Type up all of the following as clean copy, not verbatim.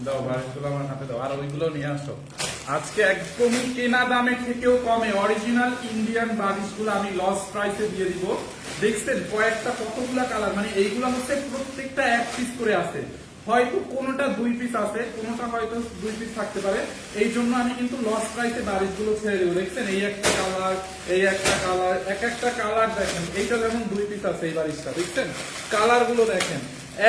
দাও বারিশগুলো আমার হাতে দাও, আর ওইগুলো নিয়ে আসো। আজকে একদমই কেনা দামের থেকেও কমে অরিজিনাল ইন্ডিয়ান বারিশগুলো আমি লস প্রাইসে দিয়ে দিব। দেখছেন কয়েকটা কতগুলা কালার, মানে এইগুলা হচ্ছে প্রত্যেকটা এক পিস করে আছে, হয়তো কোনোটা 2 পিস আছে, কোনোটা হয়তো 2 পিস থাকতে পারে। এই জন্য আমি কিন্তু লস প্রাইসে বারিশগুলো ছেড়ে দেবো। দেখছেন এই একটা কালার, এই একটা কালার, এক একটা কালার দেখেন, এইটা যেমন 2 পিস আছে এই বারিশটা, দেখছেন কালার গুলো দেখেন,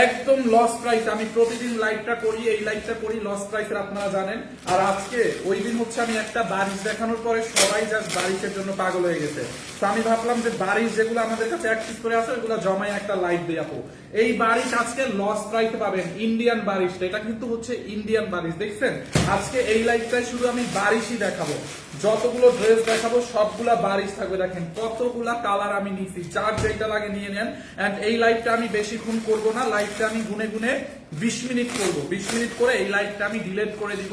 একদম লস প্রাইস। আমি প্রতিদিন লাইভটা করি, এই লাইভটা করি লস প্রাইসের, আপনারা জানেন। আর আজকে ওই দিন হচ্ছে আমি একটা বারিশ দেখানোর পরে সবাই জাস্ট বারিশের জন্য পাগল হয়ে গেছে। তো আমি ভাবলাম যে বারিশ যেগুলো আমাদের কাছে এক পিস করে আছে ওইগুলো জমায় একটা লাইভ দিয়ে আপু। এই বারিশ আজকে লস প্রাইসে পাবেন, ইন্ডিয়ান বারিশটা, এটা কিন্তু হচ্ছে ইন্ডিয়ান বারিশ। দেখছেন আজকে এই লাইভটায় শুধু আমি বারিশই দেখাবো, যতগুলো ড্রেস দেখাবো সবগুলা বারিশ থাকবে। দেখেন কতগুলা কালার আমি নিয়েছি, যার যেটা লাগে নিয়ে নেন। এন্ড এই লাইভটা আমি বেশিক্ষণ করবো না, লাইভটা আমি গুনে গুনে 20 মিনিট করবো। 20 মিনিট করে এই লাইভটা আমি ডিলিট করে দিব।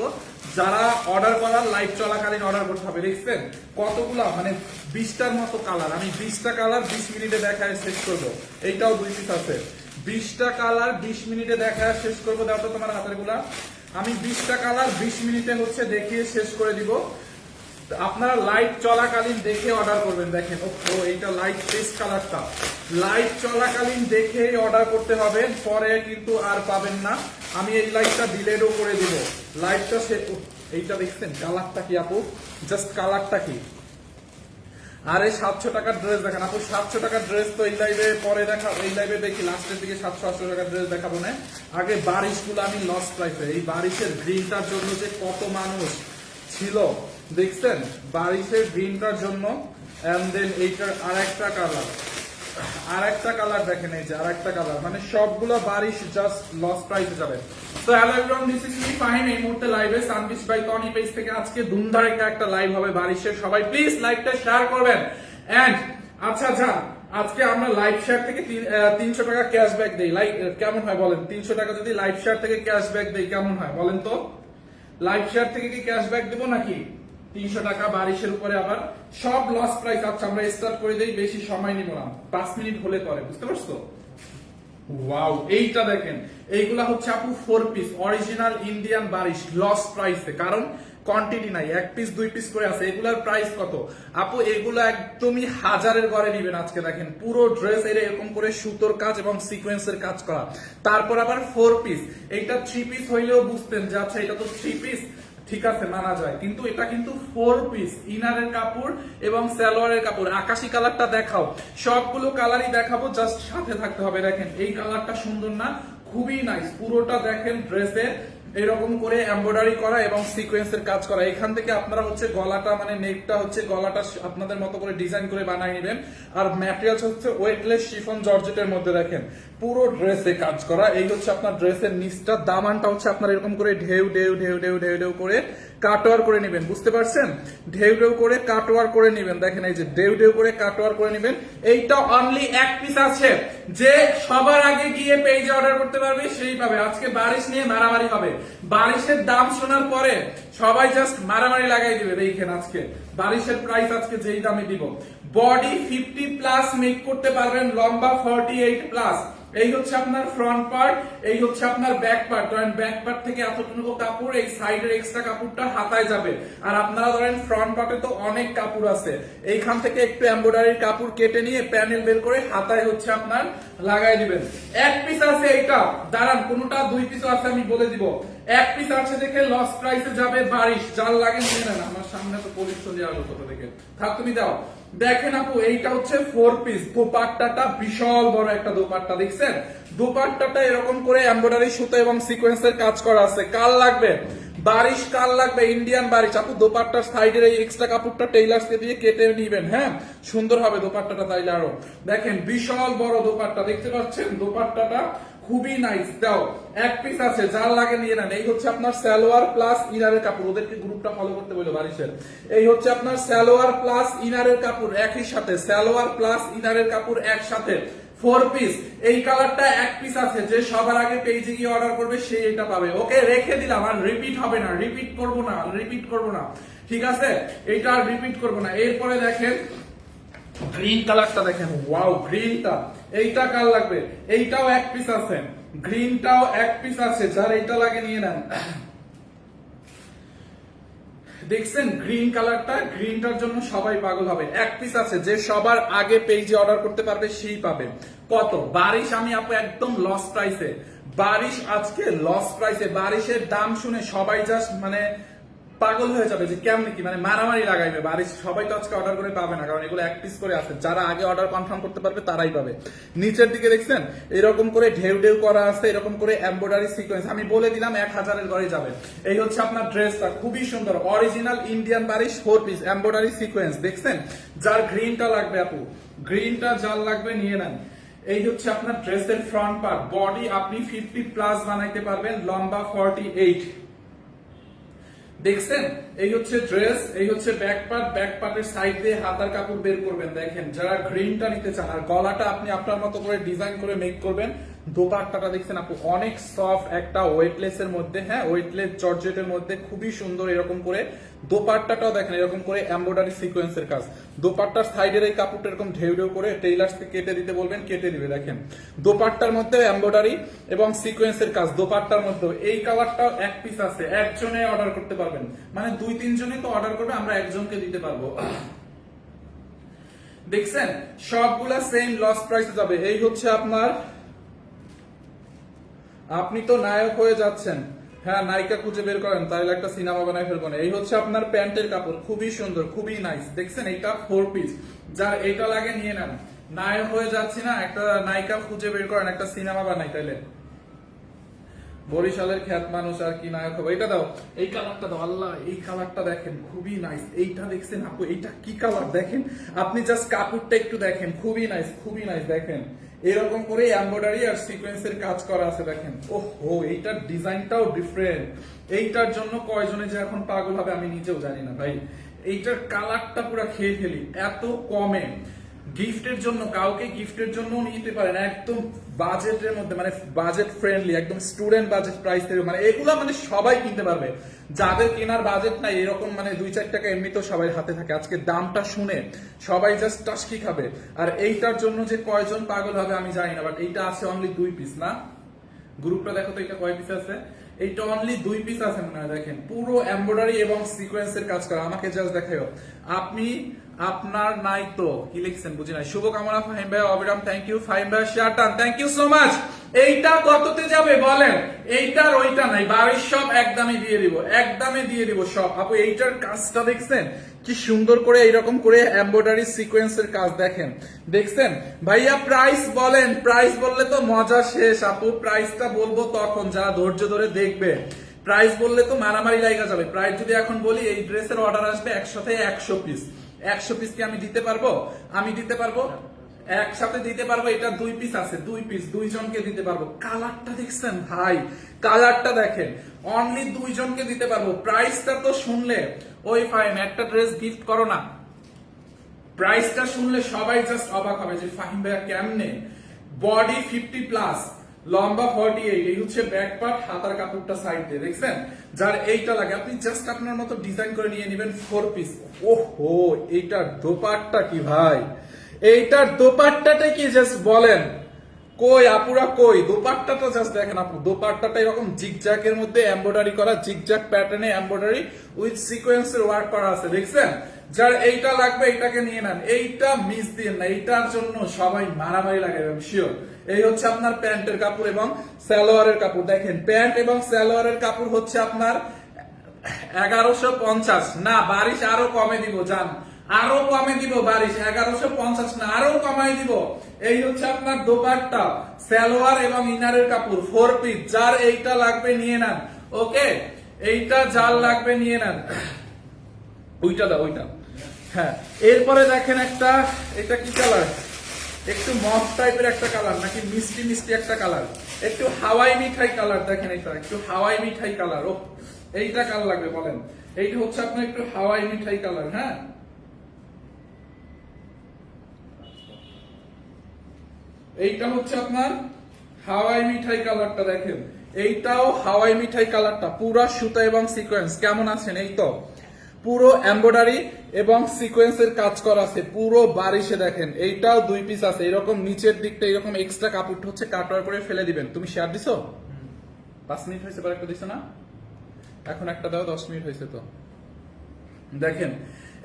যারা অর্ডার করার লাইভ চলাকালীন অর্ডার করতে হবে। দেখছেন কতগুলা, মানে 20টার মতো কালার, আমি 20টা কালার 20 মিনিটে দেখায় শেষ করবো। এইটাও 2 পিস আছে, 20টা কালার 20 মিনিটে দেখায় শেষ করবো। দাও তো তোমার হাতের গুলা, আমি 20টা কালার 20 মিনিটে হচ্ছে দেখিয়ে শেষ করে দিব। আপনারা লাইট চলাকালীন দেখে অর্ডার করবেন। দেখেন ও এইটা লাইট টেস্ট কালারটা, লাইট চলাকালীন দেখেই অর্ডার করতে হবে, পরে কিন্তু আর পাবেন না। আমি এই লাইটটা ডিলেটও করে দিব। লাইটটা এইটা দেখছেন কালারটা কি আপু, জাস্ট কালারটা কি। আরে 700 টাকার ড্রেস দেখেন আপু, 700 টাকার ড্রেস তো এই লাইভে পরে দেখা, এই লাইভে দেখি লাস্টের দিকে 700-800 টাকার ড্রেস দেখাবো না। আগে বারিশগুলো আমি লস প্রাইসে, এই বারিশের গ্রিনটার জন্য যে কত মানুষ ছিল দেখছেন, বারিশের গ্রিনটার জন্য। এন্ড দেন এইটার আরেকটা কালার, আরেকটা কালার দেখেন, এই যে আরেকটা কালার, মানে সবগুলো বারিশ জাস্ট লস প্রাইসে যাবে। তো hello everyone, this is me Fahim. এই মুহূর্তে লাইভে সানবিশ বাই টনি পেজ থেকে আজকে ধুমধাড়াক্কা একটা লাইভ হবে বারিশের। সবাই প্লিজ লাইভটা শেয়ার করবেন। এন্ড আচ্ছা আজকে আমরা লাইভ শেয়ার থেকে 300 টাকা ক্যাশব্যাক দেই। লাইক কেমন হয় বলেন, 300 টাকা যদি লাইভ শেয়ার থেকে ক্যাশব্যাক দেই কেমন হয় বলেন তো? লাইভ শেয়ার থেকে কি ক্যাশব্যাক দেবো নাকি? 300 টাকা বারিশের উপরে আবার সব লস প্রাইস। আচ্ছা আমরা স্টার্ট করে দেই, বেশি সময় নিব না, 5 মিনিট হলে পরে, বুঝতে পারছো? ওয়াও, এইটা দেখেন, এইগুলা হচ্ছে আপু 4 পিস অরিজিনাল ইন্ডিয়ান বারিশ লস প্রাইসে, কারণ কোয়ান্টিটি নাই, 1 পিস 2 পিস করে আছে। এগুলার প্রাইস কত আপু? এগুলো একদমই হাজারের ঘরে নিবেন। আজকে দেখেন পুরো ড্রেস এরকম করে সুতোর কাজ এবং সিকোয়েন্সের কাজ করা, তারপর আবার 4 পিস। এইটা 3 পিস হইলেও বুঝতেন যে আচ্ছা এটা তো 3 পিস, ঠিক আছে মানা যায়, কিন্তু এটা কিন্তু 4 পিস, ইনারের কাপড় এবং সালোয়ারের কাপড়। আকাশি কালারটা দেখাও, সবগুলো কালারই দেখাবো, জাস্ট সাথে থাকতে হবে। দেখেন এই কালারটা সুন্দর না, খুবই নাইস। পুরোটা দেখেন ড্রেসে এরকম করে এমব্রয়ডারি করা এবং সিকোয়েন্সের কাজ করা। এখান থেকে আপনারা হচ্ছে গলাটা, মানে নেকটা হচ্ছে গলাটা আপনাদের মতো করে ডিজাইন করে বানিয়ে নেবেন। আর ম্যাটেরিয়ালস হচ্ছে ওয়েটলেস শিফন জর্জেটের মধ্যে দেখেন পুরো ড্রেসে কাজ করা। এই হচ্ছে আপনার ড্রেসের নিচটা, দামানটা হচ্ছে আপনার এরকম করে ঢেউ ঢেউ ঢেউ ঢেউ ঢেউ ঢেউ করে কাটওয়ার করে নেবেন, বুঝতে পারছেন? ঢেউ ঢেউ করে কাটওয়ার করে নেবেন। দেখেন এই যে ঢেউ ঢেউ করে কাটওয়ার করে নেবেন। এইটা অনলি 1 পিস আছে, যে সবার আগে গিয়ে পেজে অর্ডার করতে পারবে সেই পাবে। আজকে বারিশ নিয়ে মারামারি হবে, বারিশের দাম শোনার পরে সবাই জাস্ট মারামারি লাগাই দিবে। দেখেন আজকে বারিশের প্রাইস আজকে যেই দামে দিব, বডি 50 প্লাস মেক করতে পারবেন, লম্বা 48 প্লাস। এই হচ্ছে আপনার ফ্রন্ট পার্ট, এই হচ্ছে আপনার ব্যাক পার্ট। ধরেন ব্যাক পার্ট থেকে এতটুকু কাপড়, এই সাইডের এক্সট্রা কাপড়টা হাতায় যাবে। আর আপনারা ধরেন ফ্রন্ট পার্টে তো অনেক কাপড় আছে, এইখান থেকে একটু এমব্রয়ডারির কাপড় কেটে নিয়ে প্যানেল বের করে হাতায় হচ্ছে আপনার লাগাই দিবেন। 1 পিস আছে এইটা, দাঁড়ান কোনটা 2 পিসও আছে আমি বলে দিব। 1 পিস আছে দেখে লস প্রাইসে যাবে বারিশ, যার লাগে নিয়ে নেন। আমার সামনে তো পুলিশ চলে গেল কোথা থেকে, থাক তুমি দাও। দেখেন আপু এইটা হচ্ছে 4 পিস, দোপাট্টাটা বিশাল বড় একটা দোপাট্টা, দেখছেন? দোপাট্টাটা এরকম করে এমব্রয়ডারি সুতো এবং সিকোয়েন্সের কাজ করা আছে। কাল লাগবে বারিশ, কাল লাগবে ইন্ডিয়ান বারিশ। আপু দোপাট্টার সাইডের এই এক্সট্রা কাপড়টা টেইলার্সকে দিয়ে কেটে নিবেন, হ্যাঁ সুন্দর হবে দোপাট্টাটা তাইলে আরো। দেখেন বিশাল বড় দোপাট্টা, দেখতে পাচ্ছেন? দোপাট্টাটা খুবই নাইস। দাও 1 পিস আছে, যার লাগে নিয়ে নেন। এই হচ্ছে আপনার সালোয়ার প্লাস ইনারের কাপড়, ওদেরকে গ্রুপটা ফলো করতে বলো বারিশের। এই হচ্ছে আপনার সালোয়ার প্লাস ইনারের কাপড় একই সাথে, সালোয়ার প্লাস ইনারের কাপড় একসাথে 4 পিস। এই কালারটা 1 পিস আছে, যে সবার আগে পেজে গিয়ে অর্ডার করবে সেই এটা পাবে। ওকে রেখে দিলাম, আর রিপিট হবে না, রিপিট করব না, ঠিক আছে? এইটা আর রিপিট করব না। এরপরে দেখেন গ্রিন কালারটা, দেখেন ওয়াও গ্রিনটা, এইটা কাল লাগবে, এইটাও 1 পিস আছে। গ্রিনটাও এক পিস আছে, যার এইটা লাগে নিয়ে নেন। দেখছেন গ্রিন কালারটা, গ্রিনটার জন্য সবাই পাগল হবে। এক পিস আছে, যে সবার আগে পেজে অর্ডার করতে পারবে সেই পাবে। কত বারিশ, আমি আপু একদম লস প্রাইসে বারিশ, আজকে লস প্রাইসে বারিশের দাম শুনে সবাই জাস্ট মানে পাগল হয়ে যাবে যে কেমন কি মানে মারামারি লাগাইবে বারিশ। সবাই তো আজকে অর্ডার করে পাবে না, কারণ এগুলো এক পিস করে আছে, যারা আগে অর্ডার কনফার্ম করতে পারবে তারাই পাবে। নিচের দিকে দেখছেন এরকম করে ঢেউ ঢেউ করা আছে, এরকম করে এমব্রয়ডারি সিকোয়েন্স, আমি বলে দিলাম 1000-এর ঘরে যাবে। এই হচ্ছে আপনার ড্রেসটা, খুবই সুন্দর অরিজিনাল ইন্ডিয়ান বারিশ 4 পিস এমব্রয়ডারি সিকোয়েন্স। দেখছেন যার গ্রিনটা লাগবে আপু, গ্রিনটা যার লাগবে নিয়ে নেন। এই হচ্ছে আপনার ড্রেসের ফ্রন্ট পার্ট, বডি আপনি 50+ বানাইতে পারবেন, লম্বা 48। দেখছেন এই হচ্ছে ড্রেস, এই হচ্ছে ব্যাক পার্ট, ব্যাক পার্টের সাইড দিয়ে হাতার কাপড় বের করবেন। দেখেন যারা গ্রিনটা নিতে চান, আর গলাটা আপনি আপনার মতো করে ডিজাইন করে মেক করবেন। দোপাট্টাটা দেখছেন আপু অনেক সফট, একটা ওয়েটলেস এর মধ্যে, হ্যাঁ ওয়েটলেস জর্জেটের মধ্যে খুবই সুন্দর। এরকম করে দোপাট্টাটাও দেখেন এরকম করে এমব্রয়ডারি সিকোয়েন্সের কাজ। দোপাট্টার সাইডের এই কাপড়টা এরকম ঢেউ ঢেউ করে টেইলার্সকে কেটে দিতে বলবেন, কেটে দিবে। দেখেন দোপাট্টার মধ্যে এমব্রয়ডারি এবং সিকোয়েন্সের কাজ, দোপাট্টার মধ্যে। এই কালারটাও এক পিস আছে, একজনে অর্ডার করতে পারবেন, মানে 2-3 জনে তো অর্ডার করবে, আমরা একজনকে দিতে পারবো। দেখছেন সবগুলা সেম লস প্রাইসে যাবে। এই হচ্ছে আপনার, আপনি তো নায়ক হয়ে যাচ্ছেন, হ্যাঁ নায়িকা খুঁজে বের করেন তাহলে একটা সিনেমা বানায় ফেলবো না। এই হচ্ছে আপনার প্যান্টের কাপড়, খুবই সুন্দর, খুবই নাইস। দেখছেন এটা 4 পিস, যার এইটা লাগে নিয়ে নেন। নায়ক হয়ে যাচ্ছি না, একটা নায়িকা খুঁজে বের করেন, একটা সিনেমা বানাই তাইলে। বরিশালের খ্যাত মানুষ আর কি নায়ক হবে। এটা দাও, এই কালারটা দাও, আল্লাহ এই কালারটা দেখেন খুবই নাইস। এইটা দেখছেন আপু, এইটা কি কালার দেখেন আপনি, জাস্ট কাপড়টা একটু দেখেন, খুবই নাইস, খুবই নাইস। দেখেন এরকম করে এমব্রয়ডারি আর সিকোয়েন্সের কাজ করা আছে। দেখেন ওহো, এইটার ডিজাইনটাও ডিফারেন্ট। এইটার জন্য কয়জনে যে এখন পাগল হবে আমি নিজেও জানি না ভাই। এইটার কালারটা পুরো খেয়ে ফেলি, এত কমে। গিফটের জন্য, কাউকে গিফটের জন্য নিতে পারেন, একদম বাজেটের মধ্যে, মানে বাজেট ফ্রেন্ডলি, একদম স্টুডেন্ট বাজেট প্রাইস থেকে, মানে এগুলা মানে সবাই কিনতে পারবে। যাদের কেনার বাজেট নাই, এরকম মানে 2-4 টাকা এমনিতেও সবাই হাতে থাকে, আজকে দামটা শুনে সবাই জাস্ট টাসকি খাবে। আর এইটার জন্য যে কয়জন পাগল হবে আমি জানি না, বাট এইটা আছে অনলি 2 পিস না। গ্রুপটা দেখো তো এটা কয় পিস আছে, এইটা অনলি 2 পিস আছে মনে হয়। দেখেন পুরো এমব্রয়ডারি এবং সিকোয়েন্সের কাজ করা। আমাকে জাস্ট দেখাও, আপনি আপনার নাই তো কি লিখছেন বুঝি নাই। শুভকামনা ফাহিম ভাই, অবিরাম থ্যাংক ইউ। ফাহিম ভাই শার্টান থ্যাংক ইউ সো মাচ। এইটা কততে যাবে বলেন? এইটার ওইটা নাই, বাড়ির সব একদমই দিয়ে দিব, একদমে দিয়ে দিব সব। আপু এইটার কাজটা দেখছেন কি সুন্দর করে, এইরকম করে এমব্রয়ডারি সিকোয়েন্সের কাজ দেখেন। দেখছেন ভাইয়া প্রাইস বলেন, প্রাইস বললে তো মজা শেষ আপু। প্রাইসটা বলবো তখন যারা ধৈর্য ধরে দেখবে, প্রাইস বললে তো মারামারি লাগা যাবে। প্রাইস যদি এখন বলি, এই ড্রেসের অর্ডার আসবে একসাথে 100 পিস। 100 পিস কি আমি দিতে পারবো? আমি দিতে পারবো, একসাথে দিতে পারবো। এটা 2 পিস আছে, 2 পিস 2 জনকে দিতে পারবো। কালারটা দেখছেন ভাই, কালারটা দেখেন, অনলি 2 জনকে দিতে পারবো। প্রাইসটা তো শুনলে ওই ফাইন একটা ড্রেস গিফট করো না, প্রাইসটা শুনলে সবাই জাস্ট অবাক হবে যে ফাহিম ভাইয়া কেমনে। বডি 50+, লম্বা 48, এই হচ্ছে ব্যাক পার্ট, হাতার কাপড়টা সাইড দিয়ে। দেখছেন যার এইটা লাগে আপনি জাস্ট আপনার মতো ডিজাইন করে নিয়ে নেবেন 4 পিস। ওহো, এইটার দোপাট্টা কি ভাই, এইটার দোপাট্টাটা কি জাস্ট বলেন, কই আপুরা কই? দোপাট্টাটা জাস্ট দেখেন আপু, দোপাট্টাটা এরকম জিগজ্যাগের মধ্যে এমব্রয়ডারি করা, জিগজ্যাগ প্যাটার্নে এমব্রয়ডারি উইথ সিকোয়েন্সের ওয়ার্ক করা আছে। দেখছেন যার এইটা লাগবে এইটাকে নিয়ে নেন, এইটা মিস দিন না, এইটার জন্য সবাই মারামারি লাগে আমি শিওর। এই হচ্ছে আপনার প্যান্টের কাপড় এবং সালোয়ারের কাপড়। দেখেন প্যান্ট এবং সালোয়ারের কাপড় হচ্ছে আপনার 1150 না, বারিশ আরো কমে দিব, জান আরো কমে দিব বারিশ, 1150 না আরো কমাই দিব। এই হচ্ছে আপনার দোপাট্টা, সালোয়ার এবং ইনারের কাপড় 4 পিস। যার এইটা লাগবে নিয়ে নেন, ওকে এইটা যার লাগবে নিয়ে নেন। ওইটা দাও, ওইটা হ্যাঁ। এরপরে দেখেন একটা, এটা কি কালার, একটু মফ টাইপের একটা কালার, নাকি মিষ্টি মিষ্টি একটা কালার, একটু হাওয়াই মিঠাই কালার। দেখেন এটা একটু হাওয়াই মিঠাই কালার। ও এইটা কালার লাগবে বলেন? এইটা হচ্ছে আপনার একটু হাওয়াই মিঠাই কালার। হ্যাঁ এইটা হচ্ছে আপনার হাওয়াই মিঠাই কালারটা। দেখেন এইটাও হাওয়াই মিঠাই কালারটা, পুরা সুতা এবং সিকোয়েন্স। কেমন আছেন? এই তো পুরো এমব্রয়ডারি এবং সিকোয়েন্সের কাজ করা আছে পুরো বারিশে। দেখেন এইটাও 2 পিস আছে, এরকম নিচের দিকটা এরকম এক্সট্রা কাপড় হচ্ছে কাটওয়ার করে ফেলে দিবেন। তুমি শেয়ার দিছো? 5 মিনিট হয়েছে, পর একটা দিছো না, এখন একটা দাও, 10 মিনিট হয়েছে তো। দেখেন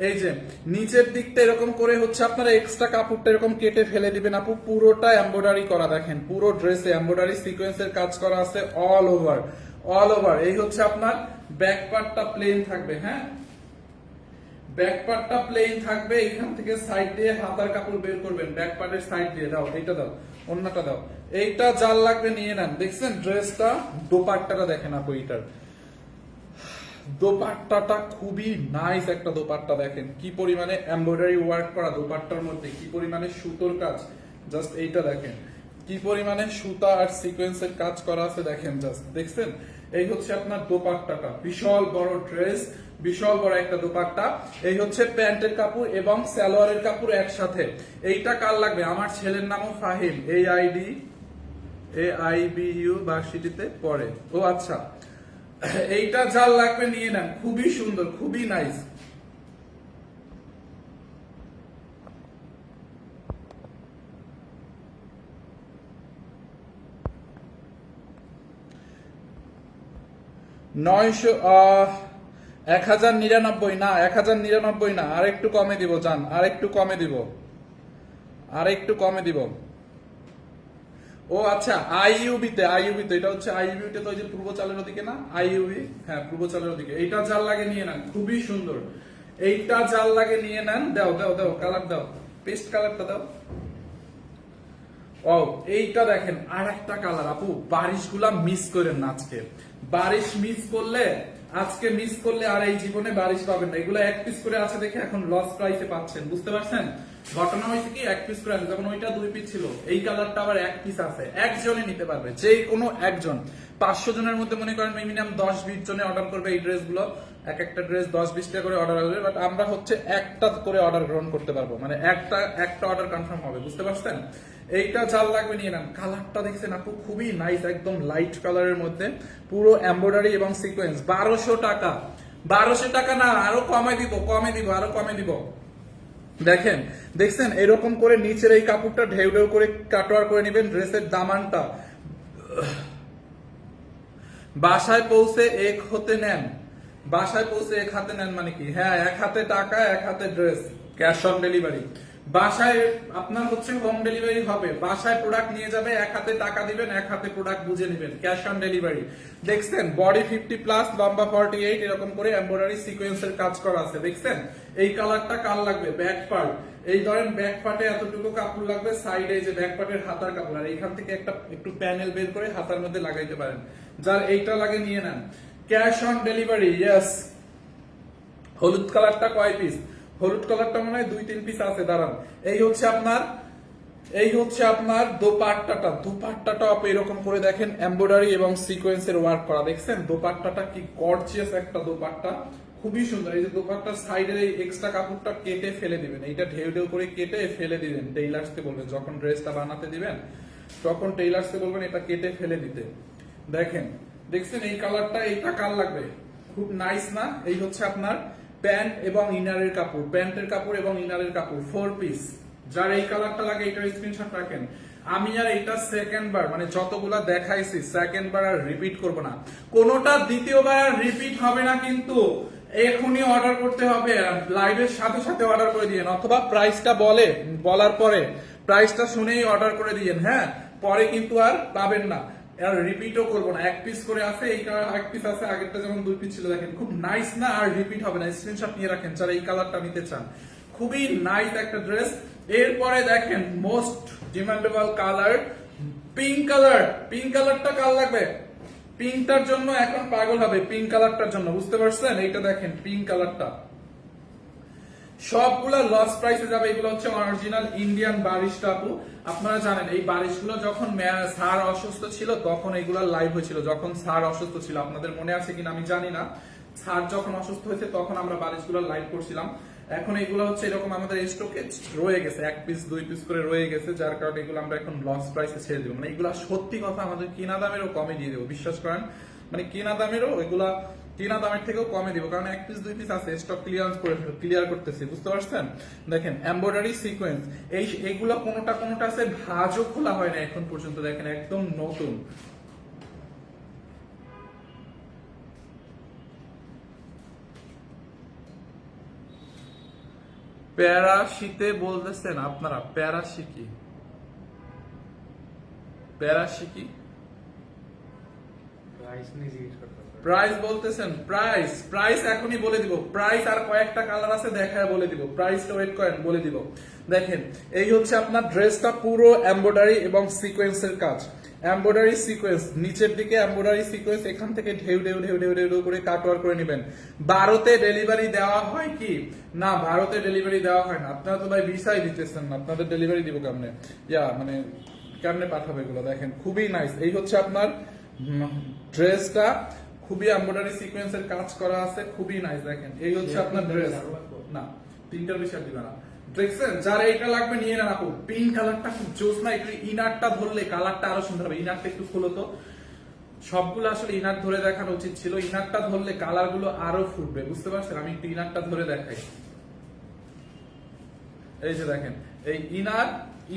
এই যে নিচের দিকটা এরকম করে হচ্ছে আপনারা এক্সট্রা কাপড়টা এরকম কেটে ফেলে দিবেন আপু, পুরোটা এমব্রয়ডারি করা। দেখেন পুরো ড্রেসে এমব্রয়ডারি সিকোয়েন্সের কাজ করা আছে অল ওভার। এই হচ্ছে আপনার ব্যাক পার্টটা প্লেন থাকবে, হ্যাঁ ব্যাক পার্টটা প্লেন থাকবে। এখান থেকে সাইড দিয়ে হাতার কাপড় বের করবেন, ব্যাক পার্টের সাইড দিয়ে দাও, এইটা দাও, অন্যটা দাও, এইটা যার লাগবে নিয়ে নেন। দেখছেন ড্রেসটা, দোপাট্টাটা দেখেন আপু, এইটার দোপাট্টাটা খুবই নাইস একটা দোপাট্টা। দেখেন কি পরিমাণে এমব্রয়ডারি ওয়ার্ক করা দোপাট্টার মধ্যে, কি পরিমাণে সুতোর কাজ, জাস্ট এইটা দেখেন কি পরিমাণে সুতা আর সিকোয়েন্সের কাজ করা আছে। দেখেন জাস্ট, দেখছেন এই হচ্ছে আপনার দোপাট্টাটা, বিশাল বড় ড্রেস, বিশাল বড় একটা দোপাট্টা। এই হচ্ছে প্যান্টের কাপড় এবং সালোয়ারের কাপড় একসাথে। এইটা কার লাগবে? আমার ছেলের নামও ফাহিম, AIBU ভার্সিটিতে পড়ে। ও আচ্ছা, এইটা যার লাগবে নিয়ে নেন, খুবই সুন্দর, খুবই নাইস। নয়শো 1099 না, 1099 না, আর একটু কমে দিব জান, আর একটু কমে দিব, আর একটু কমে দিব। ও আচ্ছা, আইইউবিতে এটা হচ্ছে আইইউবিতে, তো ওই যে পূর্বচালের ওদিকে না, আইইউবি, হ্যাঁ পূর্বচালের ওদিকে। এইটা যার লাগে নিয়ে নেন, খুবই সুন্দর। এইটা যার লাগে নিয়ে নেন, দাও দাও দাও, কালার দাও, পেস্ট কালারটা দাও। ও এইটা দেখেন আর একটা কালার আপু, বারিশগুলা মিস করেন না আজকে। বারিশ মিস করলে, আজকে মিস করলে আর এই জীবনে বারিশ পাবেন না। এগুলো এক পিস করে আছে দেখে এখন লস প্রাইসে পাচ্ছেন, বুঝতে পারছেন? ঘটনা হয়েছে কি, এক পিস করে আছে, যখন ওইটা 2 পিস ছিল, এই কালারটা আবার 1 পিস আছে, একজনে নিতে পারবে, যে কোনো একজন। 500 জনের মধ্যে মনে করেন মিনিমাম 10-20 জনে অর্ডার করবে এই ড্রেসগুলো। এক একটা ড্রেস 10-20 টাকা করে অর্ডার হবে, বাট আমরা হচ্ছে একটা করে অর্ডার গ্রহণ করতে পারবো, মানে একটা অর্ডার কনফার্ম হবে, বুঝতে পারছেন? এইটা জাল লাগবে নিয়ে নেন। কালারটা দেখছেন আপু, খুবই নাইস, একদম লাইট কালারের মধ্যে পুরো এমব্রয়ডারি এবং সিকোয়েন্স। 1200 টাকা, 1200 টাকা না, আরো কমে দিব, আরো কমে দিব। দেখেন দেখছেন এরকম করে নিচের এই কাপড়টা ঢেউ ঢেউ করে কাটওয়ার করে নেবেন। ড্রেসের দামানটা বাসায় পৌঁছে এক হতে নেন, বাসায় পৌঁছে এক হাতে নেন মানে কি? হ্যাঁ, এক হাতে টাকা, এক হাতে ড্রেস, ক্যাশ অন ডেলিভারি। বাসায় আপনার হচ্ছে হোম ডেলিভারি হবে, বাসায় প্রোডাক্ট নিয়ে যাবে, এক হাতে টাকা দিবেন, এক হাতে প্রোডাক্ট বুঝে নেবেন, ক্যাশ অন ডেলিভারি। দেখছেন বডি 50+, লম্বা 48, এরকম করে এমব্রয়ডারি সিকোয়েন্সের কাজ করা আছে। দেখছেন এই কালারটা কার লাগবে? ব্যাক পার্ট, এই ধরেন ব্যাক পার্টে এতটুকু কাপড় লাগবে, সাইডে যে ব্যাক পার্টের হাতার কাপড়, আর এইখান থেকে একটু প্যানেল বের করে হাতার মধ্যে লাগাইতে পারেন। যার এইটা লাগে নিয়ে নেন, ক্যাশ অন ডেলিভারি। ইয়েস, হলুদ কালারটা কয় পিস? হলুদ কালারটা মনে হয় 2-3 পিস আছে, দাঁড়ান। এই হচ্ছে আপনার দোপাট্টাটা আপনি এরকম করে দেখেন, এমব্রয়ডারি এবং সিকোয়েন্সের ওয়ার্ক করা। দেখছেন দোপাট্টাটা কি গর্জিয়াস একটা দোপাট্টা, খুবই সুন্দর। এই যে দোপাট্টার সাইডের এই এক্সট্রা কাপড়টা কেটে ফেলে দিবেন, এইটা ঢেউ ঢেউ করে কেটে ফেলে দিবেন। টেইলার্সকে বলবেন যখন ড্রেসটা বানাতে দিবেন, তখন টেইলার্সকে বলবেন এটা কেটে ফেলে দিতে। দেখছেন এই কালারটা, এইটা কার লাগবে? খুব নাইস না? এই হচ্ছে আপনার প্যান্ট এবং ইনারের কাপড়, প্যান্টের কাপড় এবং ইনারের কাপড়, 4 পিস। যার এই কালারটা লাগে এটার স্ক্রিনশট রাখেন। আমি আর এটা সেকেন্ড বার, মানে যতগুলা দেখাইছি সেকেন্ড বার আর রিপিট করব না, কোনোটা দ্বিতীয়বার আর রিপিট হবে না, কিন্তু এখনই অর্ডার করতে হবে, লাইভের সাথে সাথে অর্ডার করে দিয়েন, অথবা প্রাইসটা বলার পরে প্রাইসটা শুনেই অর্ডার করে দিয়েন। হ্যাঁ, পরে কিন্তু আর পাবেন না, আর রিপিটও করবো না। 1 পিস করে আছে, এইটা 1 পিস আছে, আগেরটা যেমন 2 পিস ছিল। দেখেন খুব নাইস না? আর রিপিট হবে না, স্ক্রিনশট নিয়ে রাখেন যারা এই কালারটা নিতে চান। খুবই নাইস একটা ড্রেস। এরপরে দেখেন মোস্ট ডিমান্ডেবল কালার, পিঙ্ক কালারটা কার লাগবে? পিঙ্কটার জন্য এখন পাগল হবে, পিঙ্ক কালারটার জন্য, বুঝতে পারছেন? এইটা দেখেন পিঙ্ক কালারটা, সবগুলা লস প্রাইসে যাবে। এগুলো হচ্ছে অরিজিনাল ইন্ডিয়ান বারিশ আপু। আপনারা জানেন এই বারিশগুলো যখন স্যার অসুস্থ ছিল তখন এগুলা লাইভ হয়েছিল, যখন স্যার অসুস্থ ছিল, আপনাদের মনে আছে কিনা আমি জানি না। স্যার যখন অসুস্থ হয়েছে তখন আমরা বারিশগুলো লাইভ করছিলাম। এখন এগুলো হচ্ছে এরকম আমাদের স্টকে রয়ে গেছে, 1 পিস 2 পিস করে রয়ে গেছে, যার কারণে এগুলো আমরা এখন লস প্রাইসে ছেড়ে দেবো। মানে এগুলো সত্যি কথা, আমাদের কিনা দামেরও কমে দিয়ে দেবো, বিশ্বাস করেন। মানে কেনা দামেরও এগুলা কেনা দামের থেকেও কমে দিব, কারণ এক পিস দুই পিস আছে, স্টক ক্লিয়ার করতেছি, বুঝতে পারছেন? দেখেন এমব্রয়ডারি সিকোয়েন্স, এইগুলা কোনোটা আছে ভাঁজও খোলা হয় না এখন পর্যন্ত, দেখেন একদম নতুন। প্যারাশিতে বলতেছেন আপনারা, প্যারাশিকি প্রাইস বলতেছেন, প্রাইস এখনই বলে দিব, প্রাইস আর কয়েকটা কালার আছে দেখায় বলে দিব, প্রাইসটা ওয়েট করেন বলে দিব। দেখেন এই হচ্ছে আপনার ড্রেসটা পুরো এমব্রয়ডারি এবং সিকোয়েন্সের কাজ, এমব্রয়ডারি সিকোয়েন্স, নিচের দিকে এমব্রয়ডারি সিকোয়েন্স, এখান থেকে ঢেউ ঢেউ ঢেউ ঢেউ ঢেউ করে কাটওয়ার করে নেবেন। ভারতে ডেলিভারি দেওয়া হয় কি না? ভারতে ডেলিভারি দেওয়া হয় না। আপনারা তো ভাই ভিসাই দিতেছেন না, আপনাদের ডেলিভারি দিব কেমনে? মানে কেমনে পাঠাবে এগুলো? দেখেন খুবই নাইস। এই হচ্ছে আপনার ড্রেসটা, খুবই এমব্রয়ডারি সিকোয়েন্সের কাজ করা আছে, খুবই নাইস। দেখেন এই হচ্ছে আপনার ড্রেস, না 3টার বেশি আর দিবে না। দেখছেন? যার এইটা লাগবে নিয়ে নেন আপু, পিঙ্ক কালারটা খুব জোস না? একটু ইনারটা ধরলে কালারটা আরো সুন্দর হবে। ইনারটা একটু খোলো তো, সবগুলো আসলে ইনার ধরে দেখানো উচিত ছিল, ইনারটা ধরলে কালার গুলো আরো ফুটবে, বুঝতে পারছেন? আমি একটু ইনারটা ধরে দেখাই। এই যে দেখেন, এই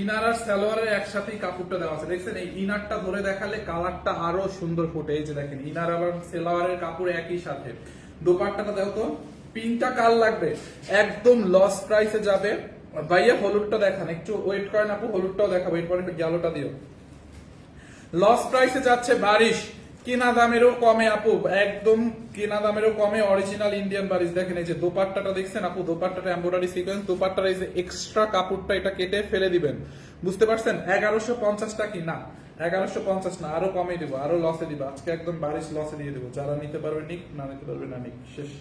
ইনার আর সালোয়ারের একসাথেই কাপড়টা দেওয়া আছে, দেখছেন? এই ইনারটা ধরে দেখালে কালারটা আরো সুন্দর ফুটে। এই যে দেখেন, ইনার আবার সালোয়ারের কাপড় একই সাথে। দোপাট্টাটা দাও তো, পিঙ্কটা কাল লাগবে, একদম লস প্রাইসে যাবে। ভাইয়া হলুদটা দেখান, একটু ওয়েট করেন আপু, হলুদটাও দেখাবো, এরপর একটু গেলোটা দিও। লস প্রাইসে যাচ্ছে বারিশ, কেনা দামেরও কমে আপু, একদম কেনা দামেরও কমে, অরিজিনাল ইন্ডিয়ান বারিশ। দেখেন এই যে দোপাট্টাটা দেখছেন আপু, দোপাট্টাটা এমব্রয়ডারি সিকোয়েন্স, দোপাট্টার এই যে এক্সট্রা কাপড়টা এটা কেটে ফেলে দিবেন, বুঝতে পারছেন? 1150 কি না, 1150 না, আরো কমে দিব, আরো লসে দিব আজকে, একদম বারিশ লসে দিয়ে দেবো। যারা নিতে পারবে নিক, না নিতে পারবে না নিক, শেষ।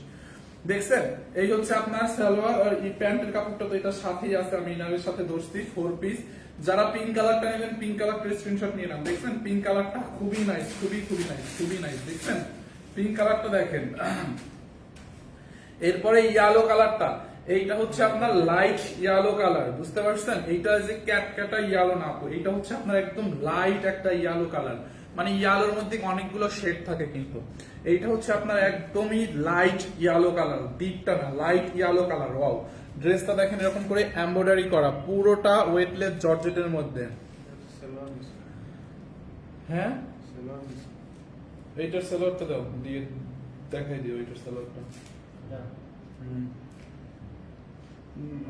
দেখছেন? এই হচ্ছে আপনার সালোয়ার, আর এই প্যান্টের কাপড়টা তো এটার সাথেই আছে, আমি ইনারের সাথে ধরছি 4 পিস। যারা পিঙ্ক কালারটা নেবেন, পিঙ্ক কালারটা স্ক্রিনশট নিয়ে নেন। দেখছেন পিঙ্ক কালারটা খুবই নাইস, খুবই নাইস। দেখছেন পিঙ্ক কালারটা দেখেন। এরপরে ইয়েলো কালারটা, এইটা হচ্ছে আপনার লাইট ইয়েলো কালার, বুঝতে পারছেন? এইটা যে ক্যাটক্যাটা ইয়েলো না আপু, এইটা হচ্ছে আপনার একদম লাইট একটা ইয়েলো কালার, মানে ইয়েলোর মধ্যে অনেকগুলো শেড থাকে, কিন্তু এইটা হচ্ছে আপনার একদমই লাইট ইয়েলো কালার, ডিপটা না, লাইট ইয়েলো কালার। ওয়াও, ড্রেসটা দেখেন এরকম করে এমব্রয়ডারি করা, পুরোটা ওয়েটলেস জর্জেটের মধ্যে। হ্যাঁ, এইটার সালোয়ারটা দাও, দিয়ে দেখাই দিও এইটার সালোয়ারটা।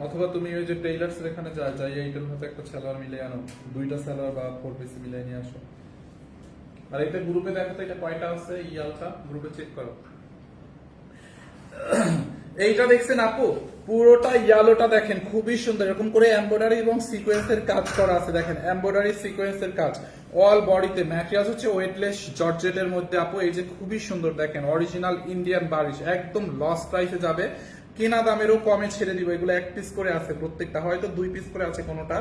অথবা তুমি ওই যে টেইলার্স এখানে যাই এইটার মতো একটা সালোয়ার মিলে আনো, 2টা সালোয়ার বা 4 পিস মিলে নিয়ে আসো। আর এটা গ্রুপে দেখো তো, এটা কয়টা আছে, ইয়ালটা গ্রুপে চেক করো। এইটা দেখছেন আপু, পুরোটা ইয়েলোটা দেখেন খুবই সুন্দর, এরকম করে এমব্রয়ডারি এবং সিকোয়েন্সের কাজ করা আছে। দেখেন এমব্রয়ডারি সিকোয়েন্সের কাজ, অল বডিতে। ম্যাটেরিয়াল হচ্ছে ওয়েটলেস জর্জেটের মধ্যে আপু, এই যে খুবই সুন্দর, দেখেন অরিজিনাল ইন্ডিয়ান বারিশ, একদম লস প্রাইসে যাবে, কেনা দামেরও কমে ছেড়ে দিব। এগুলো 1 পিস করে আছে প্রত্যেকটা, হয়তো 2 পিস করে আছে কোনোটা।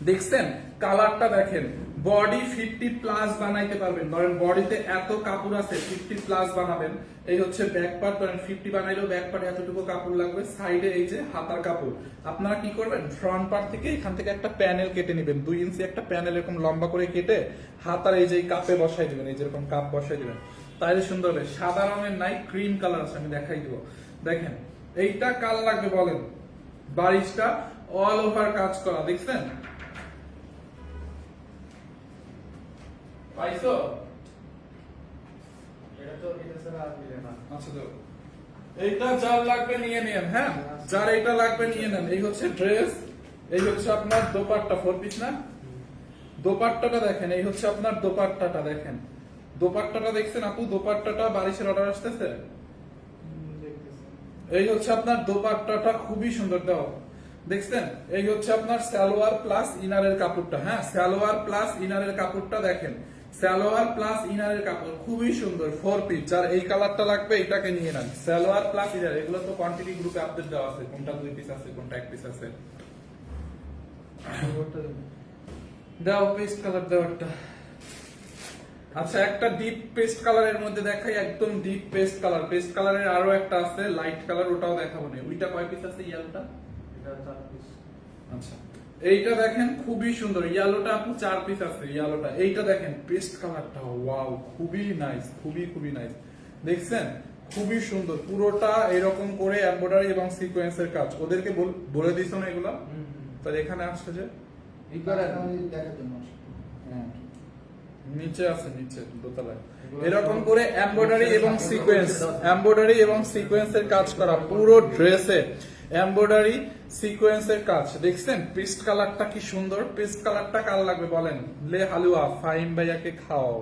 দেখছেন কালারটা দেখেন, বডি 50+ বানাইতে পারবেন, ধরেন বডিতে এত কাপড় আছে 50+ বানাবেন। এই হচ্ছে ব্যাক পার্ট, ধরেন 50 বানাইলেও ব্যাক পার্ট এতটুকু কাপড় লাগবে। সাইডে এই যে হাতার কাপড়, আপনারা কি করবেন, ফ্রন্ট পার্ট থেকে এখান থেকে একটা প্যানেল কেটে নেবেন, 2 ইঞ্চি একটা প্যানেল এরকম লম্বা করে কেটে হাতার এই যে কাপে বসাই দিবেন, এই যেরকম কাপ বসাই দিবেন, তাইলে সুন্দর হবে। সাদা রঙের নাই, ক্রিম কালার আছে, আমি দেখাই দিব। দেখেন এইটা কাল লাগবে বলেন, বারিশটা অল ওভার কাজ করা, দেখছেন? পাইছো? এটা তো এটা ছাড়া আর মিলে না। আচ্ছা তো এইটা যার লাগবে নিয়ে নেন, হ্যাঁ যার এটা লাগবে নিয়ে নেন। এই হচ্ছে ড্রেস, এই হচ্ছে আপনার দোপাট্টা, 4 পিস না? দোপাট্টাটা দেখেন, এই হচ্ছে আপনার দোপাট্টাটা দেখেন, দোপাট্টাটা দেখছেন আপু? দোপাট্টাটা বারিশের অর্ডার আসতেছে, এই হচ্ছে আপনার দোপাট্টাটা, খুবই সুন্দর। দাও, দেখছেন? এই হচ্ছে আপনার সালোয়ার প্লাস ইনারের কাপড়টা, হ্যাঁ সালোয়ার প্লাস ইনারের কাপড়টা দেখেন, সালোয়ার প্লাস ইনারের কাপড় খুবই সুন্দর, 4 পিস। যার এই কালারটা লাগবে এটাকে নিয়ে নেন, সালোয়ার প্লাস ইনার। এগুলো তো কোয়ান্টিটি গ্রুপে আপডেট দেওয়া আছে, কোনটা 2 পিস আছে, কোনটা 1 পিস আছে। দাও পেস্ট কালার, দাও একটা। আচ্ছা একটা ডিপ পেস্ট কালারের মধ্যে দেখাই, একদম ডিপ পেস্ট কালার। পেস্ট কালারের আরো একটা আছে লাইট কালার, ওটাও দেখাবো না। ওইটা কয় পিস আছে ইয়েলোটা? এটা 4 পিস। আচ্ছা এইটা দেখেন খুবই সুন্দর, ইয়েলোটা আপু 4 পিস আছে, ইয়েলোটা। এইটা দেখেন পেস্ট কালারটা, ওয়াও খুবই নাইস, খুবই খুবই নাইস। দেখছেন খুবই সুন্দর, পুরোটা এরকম করে এমব্রয়ডারি এবং সিকোয়েন্সের কাজ। ওদেরকে বলে দিছো না এগুলা? তাহলে এখানে আসছে যে দেখার জন্য নিচে আছে, নিচে দোতলায় এরকম করে এমব্রয়ডারি এবং সিকোয়েন্স, এমব্রয়ডারি এবং সিকোয়েন্সের কাজ করা পুরো ড্রেসে, এমব্রয়ডারি সিকোয়েন্সের কাজ। দেখছেন পেস্ট কালারটা কি সুন্দর। পেস্ট কালারটা কার লাগবে বলেন? লে হালুয়া ফাহিম ভাইয়াকে খাও।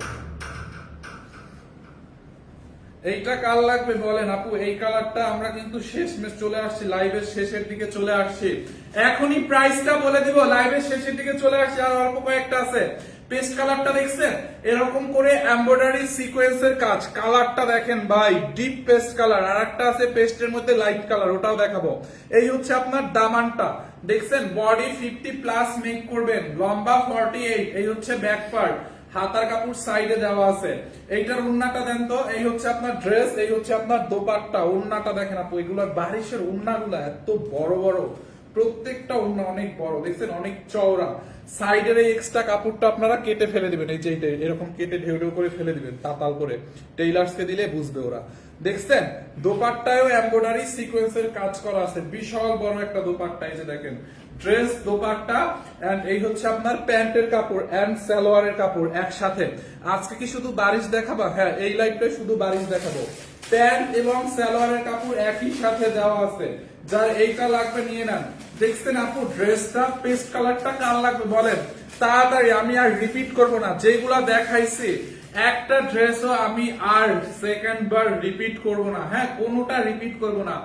এইটা কার লাগবে বলেন আপু? এই কালারটা আমরা কিন্তু শেষমেশ চলে আসছি, লাইভের শেষের দিকে চলে আসছি। এখনই প্রাইসটা বলে দিব, লাইভের শেষের দিকে চলে আসছি, আর অল্প কয়েকটা আছে। পেস্ট কালারটা দেখছেন এরকম করে এমব্রয়ডারি সিকোয়েন্সের কাজ, কালারটা দেখেন ভাই, ডিপ পেস্ট কালার। আর একটা আছে পেস্টের মধ্যে লাইট কালার, ওটাও দেখাবো। এই হচ্ছে আপনার দামানটা, দেখছেন বডি 50 প্লাস মেক করবেন, লম্বা 48। এই হচ্ছে ব্যাক পার্ট, হাতার কাপড় সাইডে দেওয়া আছে। এইটার উন্নাটা দেন তো। এই হচ্ছে আপনার ড্রেস, এই হচ্ছে আপনার দোপাট্টা। উন্নাটা দেখেন আপু, এগুলো বারিশের উন্নাগুলো এত বড় বড়, প্রত্যেকটা উন্না অনেক বড়, দেখছেন অনেক চওড়া। সাইডের এই এক্সট্রা কাপড়টা আপনারা কেটে ফেলে দিবেন, এই যে এইটা এরকম কেটে ঢেউ ঢেউ করে ফেলে দিবেন, তাতাল করে। টেইলার্সকে দিলে বুঝবে ওরা। দেখছেন দোপাট্টায়ও এমব্রয়ডারি সিকোয়েন্সের কাজ করা আছে, বিশাল বড় একটা দোপাট্টা। এই যে দেখেন ড্রেস, দোপাট্টা, এন্ড এই হচ্ছে আপনার প্যান্টের কাপড় এন্ড সালোয়ারের কাপড় একসাথে। আজকে কি শুধু বারিশ দেখাবা? হ্যাঁ, এই লাইভটাই শুধু বারিশ দেখাবো। প্যান্ট এবং সালোয়ারের কাপড় একই সাথে দেওয়া আছে। যার এইটা লাগবে নিয়ে নেন। দেখছেন আপু ড্রেসটা, পেস্ট কালারটা কার লাগবে বলেন? তাড়াতাড়ি, আমি আর রিপিট করব না, যেগুলা দেখাইছি একটা ড্রেসও আমি আর সেকেন্ড বার রিপিট করব না। হ্যাঁ, কোনোটা রিপিট করব না।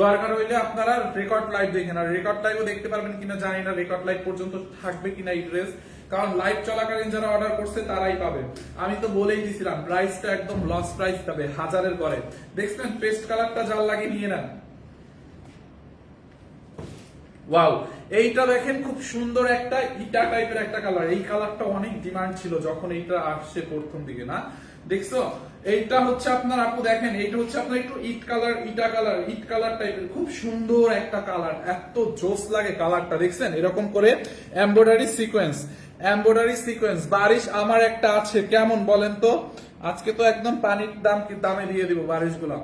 দরকার হইলে আপনারা রেকর্ড লাইভ দেখেন, আর রেকর্ড লাইভও দেখতে পারবেন কিনা জানি না, রেকর্ড লাইভ পর্যন্ত থাকবে কিনা এই ড্রেস, কারণ লাইভ চলাকালীন যারা অর্ডার করছে তারাই পাবে। আমি তো বলেই দিছিলাম প্রাইসটা একদম লস প্রাইস পাবে, 1000-এর পরে। দেখছেন পেস্ট কালারটা যার লাগে নিয়ে নেন। ওয়াও, এইটা দেখেন খুব সুন্দর একটা ইটা টাইপের একটা কালার। এই কালারটা অনেক ডিমান্ড ছিল যখন এইটা আসছে প্রথম দিকে, না দেখছো? এইটা হচ্ছে আপনার আপু দেখেন, এইটা হচ্ছে আপনার একটু ইট কালার, ইটা কালার, ইট কালার টাইপের, খুব সুন্দর একটা কালার, এত জোস লাগে কালারটা। দেখছেন এরকম করে এমব্রয়ডারি সিকোয়েন্স, এমব্রয়ডারি সিকোয়েন্স। বারিশ আমার একটা আছে, কেমন বলেন তো? আজকে তো একদম পানির দামে দিয়ে দিব বারিশ গুলা।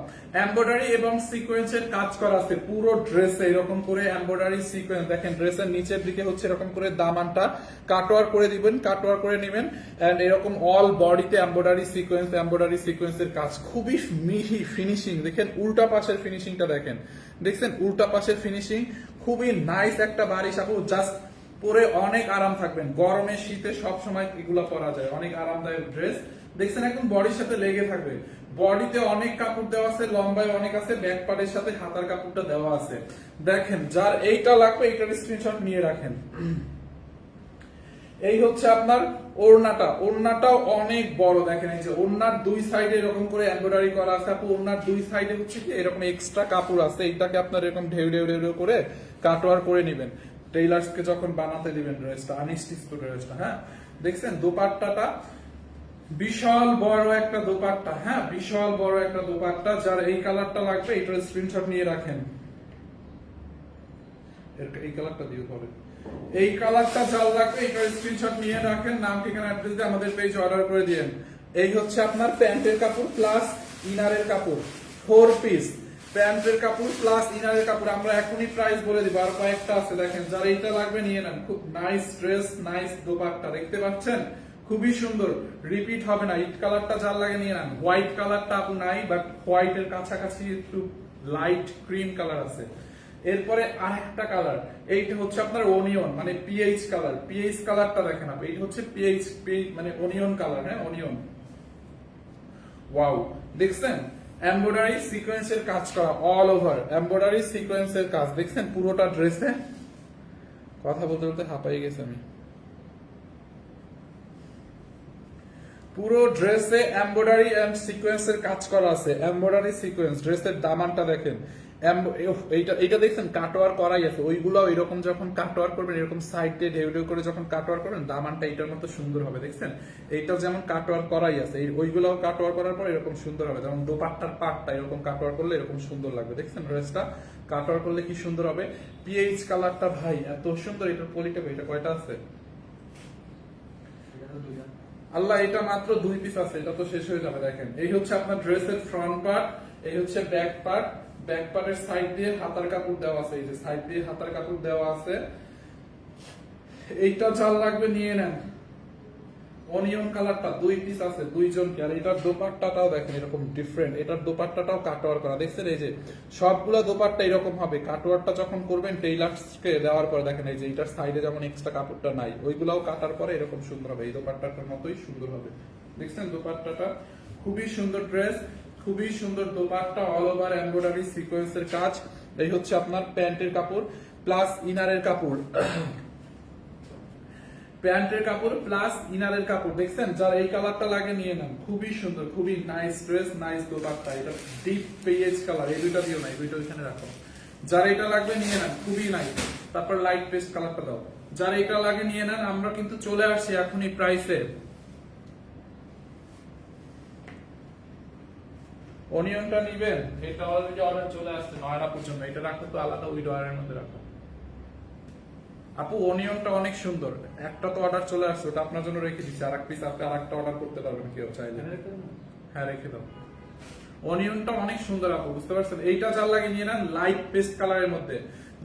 এমব্রয়ডারি এবং সিকোয়েন্সের কাজ করা আছে পুরো ড্রেসে, এরকম করে এমব্রয়ডারি সিকোয়েন্স। দেখেন ড্রেসের নিচের দিকে হচ্ছে এরকম করে দামানটা কাটওয়ার করে দিবেন, কাটওয়ার করে নেবেন, এন্ড এরকম অল বডিতে এমব্রয়ডারি সিকোয়েন্স, এমব্রয়ডারি সিকোয়েন্সের কাজ, খুবই মিহি ফিনিশিং। দেখেন উল্টা পাশের ফিনিশিংটা দেখেন, দেখছেন উল্টা পাশের ফিনিশিং, খুবই নাইস একটা বারিশ আপু। জাস্ট পরে অনেক আরাম থাকবেন, গরমে শীতে সব সময় এগুলা পরা যায়, অনেক আরামদায়ক ড্রেস। দেখছেন একদম বডির সাথে লেগে থাকবে। বডিতে অনেক কাপড় দেওয়া আছে, লম্বায় অনেক আছে, ব্যাক পার্টের সাথে হাতার কাপড়টা দেওয়া আছে। দেখেন যার এইটা লাগবে এইটার স্ক্রিনশট নিয়ে রাখেন। এই হচ্ছে আপনার ওড়নাটা, ওড়নাটাও অনেক বড়। দেখেন এই যে ওড়নার দুই সাইডে এরকম করে এমব্রয়ডারি করা আছে আপু। ওড়নার দুই সাইডে হচ্ছে কি এরকম এক্সট্রা কাপড় আছে, এইটাকে আপনার এরকম ঢেউ ঢেউ ঢেউ করে কাটওয়ার করে নেবেন টেইলার্সকে যখন বানাতে দিবেন ড্রেসটা, আনস্টিচ ড্রেসটা। হ্যাঁ, দেখছেন দোপাট্টাটা বিশাল বড় একটা দোপাট্টা। হ্যাঁ, বিশাল বড় একটা দোপাট্টা। যার এই কালারটা লাগবে এটার স্ক্রিনশট নিয়ে রাখেন। এই কালারটা দিয়ে পরে, এই কালারটা যার লাগবে এটার স্ক্রিনশট নিয়ে রাখেন, নাম ঠিকানা অ্যাড্রেস দিয়ে আমাদের পেজে অর্ডার করে দিয়েন। এই হচ্ছে আপনার প্যান্টের কাপড় প্লাস ইনারের কাপড়, 4 পিস প্যান্টের কাপড় প্লাস ইনারের কাপড়। আমরা এখনই প্রাইস বলে দিব, আর কয়েকটা আছে। দেখেন যার এইটা লাগবে নিয়ে নেন। খুব নাইস ড্রেস, নাইস দোপাট্টা, দেখতে পাচ্ছেন খুবই সুন্দর, রিপিট হবে না। ইট কালারটা যার লাগে নিয়ে নেন। হোয়াইট কালারটা আপু নাই, বাট হোয়াইটের কাছাকাছি একটু লাইট ক্রিম কালার আছে। এরপরে আরেকটা কালার, এইটা হচ্ছে আপনার অনিয়ন মানে পিএইচ কালার। পিএইচ কালারটা দেখেন আপনি, এইটা হচ্ছে পিএইচ মানে অনিয়ন কালার। হ্যাঁ, অনিয়ন। ওয়াও, দেখছেন এমব্রয়ডারি সিকোয়েন্সের কাজ করা অল ওভার, এমব্রয়ডারি সিকোয়েন্সের কাজ। দেখছেন পুরোটা ড্রেসে, কথা বলতে বলতে হাঁপাই গেছে আমি। পুরো ড্রেসে এমব্রয়ডারি এন্ড সিকোয়েন্সের কাজ করা আছে, এমব্রয়ডারি সিকোয়েন্স। ড্রেসের দামানটা দেখেন, এইটা এইটা দেখছেন কাটওয়ার করাই আছে, ওইগুলাও এরকম যখন কাটওয়ার করবেন এরকম সাইড দিয়ে ঢেউ ঢেউ করে যখন কাটওয়ার করবেন দামানটা এইটার মতো সুন্দর হবে, দেখছেন এইটা যেমন কাটওয়ার করাই আছে, ওইগুলাও কাটওয়ার করার পর এরকম সুন্দর হবে, যেমন দোপাট্টার পাটটা এরকম কাটওয়ার করলে এরকম সুন্দর লাগবে, দেখছেন ড্রেসটা কাটওয়ার করলে কি সুন্দর হবে। পিএইচ কালারটা ভাই এত সুন্দর, এটার পলিটা এটা কয়টা আছে আল্লাহ, এটা মাত্র 2 পিস আছে, এটা তো শেষ হয়ে যাবে। দেখেন এই হচ্ছে আপনার ড্রেসের ফ্রন্ট পার্ট, এই হচ্ছে ব্যাক পার্ট, ব্যাক পার্টের সাইড দিয়ে হাতার কাপড় দেওয়া আছে, এই যে সাইড দিয়ে হাতার কাপড় দেওয়া আছে। এইটা যার লাগবে নিয়ে নেন। অনিয়ন কালারটা 2 পিস আছে, দুইজনকে। আর এটার দোপাট্টাটাও দেখেন এরকম ডিফারেন্ট, এটার দোপাট্টাটাও কাটওয়ার করা, দেখছেন এই যে সবগুলা দোপাট্টা এরকম হবে। কাটওয়ারটা যখন করবেন টেইলার্সকে দেওয়ার পরে দেখেন এই যে এটার সাইডে যেমন এক্সট্রা কাপড়টা নাই, ওইগুলাও কাটার পরে এরকম সুন্দর হবে, এই দোপাট্টাটার মতোই সুন্দর হবে, দেখছেন দোপাট্টাটা খুবই সুন্দর ড্রেস, খুবই সুন্দর দোপাট্টা, অল ওভার এমব্রয়ডারি সিকোয়েন্সের কাজ। এই হচ্ছে আপনার প্যান্টের কাপড় প্লাস ইনারের কাপড়, প্যান্টের কাপড় প্লাস ইনারের কাপড়, দেখছেন যার এই কালারটা লাগে নিয়ে নেন, খুবই সুন্দর, খুবই নাইস ড্রেস, নাইস দোপাট্টা। এটা ডিপ পেজ কালার, এই দুইটা দিও না, এই দুইটা ওইখানে রাখো। যার এটা লাগবে নিয়ে নেন, খুবই নাইস। তারপর লাইট পেস্ট কালারটা দাও, যার এটা লাগে নিয়ে নেন। আমরা কিন্তু চলে আসছি এখনই প্রাইসে। অনিয়নটা নিবেন, এটা অলরেডি অর্ডার চলে আসছে নয়টা পর্যন্ত, এটা রাখো তো আলাদা, ওই ডয়ারের মধ্যে রাখো। আপু অনিয়নটা অনেক সুন্দর, একটা তো অর্ডার চলে আসছে, ওটা আপনার জন্য রেখে দিচ্ছি, আর এক পিস আপনি আর একটা অর্ডার করতে পারবেন কেউ চাইলে। হ্যাঁ রেখে দাও। অনিয়নটা অনেক সুন্দর আপু, বুঝতে পারছেন। এইটা যার লাগে নিয়ে নেন, লাইট পেস্ট কালারের মধ্যে।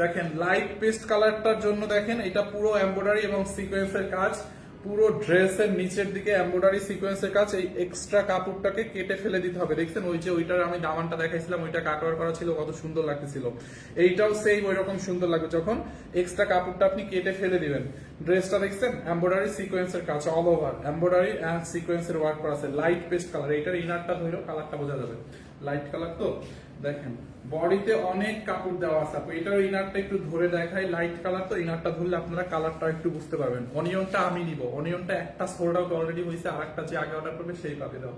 দেখেন লাইট পেস্ট কালারটার জন্য দেখেন এটা পুরো এমব্রয়ডারি এবং সিকোয়েন্সের কাজ, পুরো ড্রেসের নিচের দিকে এমব্রয়ডারি সিকোয়েন্সের কাজ। এই এক্সট্রা কাপড়টাকে কেটে ফেলে দিতে হবে, দেখছেন ওই যে ওইটার আমি দামানটা দেখাইছিলাম, ওইটা কাটওয়ার করা ছিল, কত সুন্দর লাগতেছিল। এইটাও সেম ওই রকম সুন্দর লাগবে যখন এক্সট্রা কাপড়টা আপনি কেটে ফেলে দিবেন। ড্রেসটা দেখছেন এমব্রয়ডারি সিকোয়েন্সের কাজ, অল ওভার এমব্রয়ডারি এন্ড সিকোয়েন্সের ওয়ার্ক করা আছে। লাইট পেস্ট কালার, এইটার ইনারটা ধরো, কালারটা বোঝা যাবে, লাইট কালার তো। দেখেন বডিতে অনেক কাপড় দেওয়া আছে, এটার ইনারটা একটু ধরে দেখাই, লাইট কালার তো, ইনারটা ধরলে আপনারা কালারটা একটু বুঝতে পারবেন। অনিয়নটা আমি নিব, অনিয়নটা একটা সোল্ড আউট অলরেডি হয়েছে, আর একটা যে আগে অর্ডার করবে সেই পাবে। দাও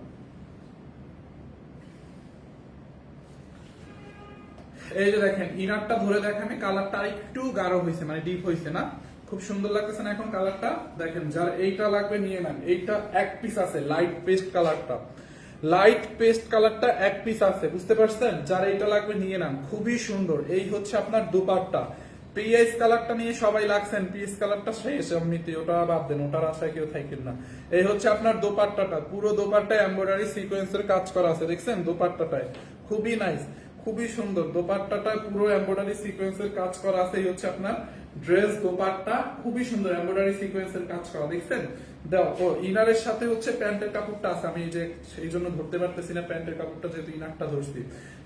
এই যে দেখেন ইনারটা ধরে দেখেন, কালারটা একটু গাঢ় হয়েছে, মানে ডিপ হয়েছে না, খুব সুন্দর লাগতেছে না এখন কালারটা। দেখেন যার এইটা লাগবে নিয়ে নেন, এইটা এক পিস আছে, লাইট পেস্ট কালারটা, লাইট পেস্ট কালারটা এক পিস আছে, বুঝতে পারছেন। যার এইটা লাগবে নিয়ে নেন, খুবই সুন্দর। এই হচ্ছে আপনার দোপাট্টা। পিএস কালারটা নিয়ে সবাই লাগছেন, পিএস কালারটা শেষ এমনিতে, ওটা বাদ দেন, ওটার আশায় কেউ থাকেন না। এই হচ্ছে আপনার দোপাট্টাটা, পুরো দোপাট্টায় এমব্রয়ডারি সিকোয়েন্সের কাজ করা আছে, দেখছেন দোপাট্টাটায় খুবই নাইস, খুবই সুন্দর। দোপাট্টাটা পুরো এমব্রয়ডারি সিকোয়েন্সের কাজ করা আছে। এই হচ্ছে আপনার ড্রেস দোপাট্টা, খুবই সুন্দর এমব্রয়ডারি সিকোয়েন্সের কাজ করা, দেখছেন। দাও ও ইনারের সাথে হচ্ছে প্যান্টের কাপড়টা আছে, আমি এই যে সেই জন্য ধরতে পারতেছি না প্যান্টের কাপড়টা, যেহেতু ইনারটা ধরছি।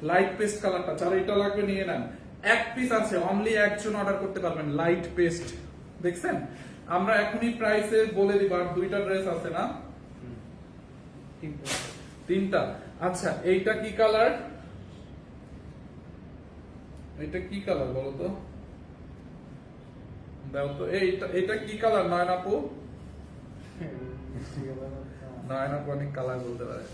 লাইট পেস্ট কালারটা, যারা এটা লাগবে নিয়ে নেন, এক পিস আছে, অনলি একজন অর্ডার করতে পারবেন। লাইট পেস্ট দেখছেন, আমরা এখনই প্রাইসে বলে দিব। আর দুইটা ড্রেস আছে না, তিনটা। আচ্ছা এইটা কি কালার, এটা কি কালার বলো তো, দাও তো। এটা কি কালার নয়ন আপু? নয়ন আপু অনেক কালার বলতে পারে।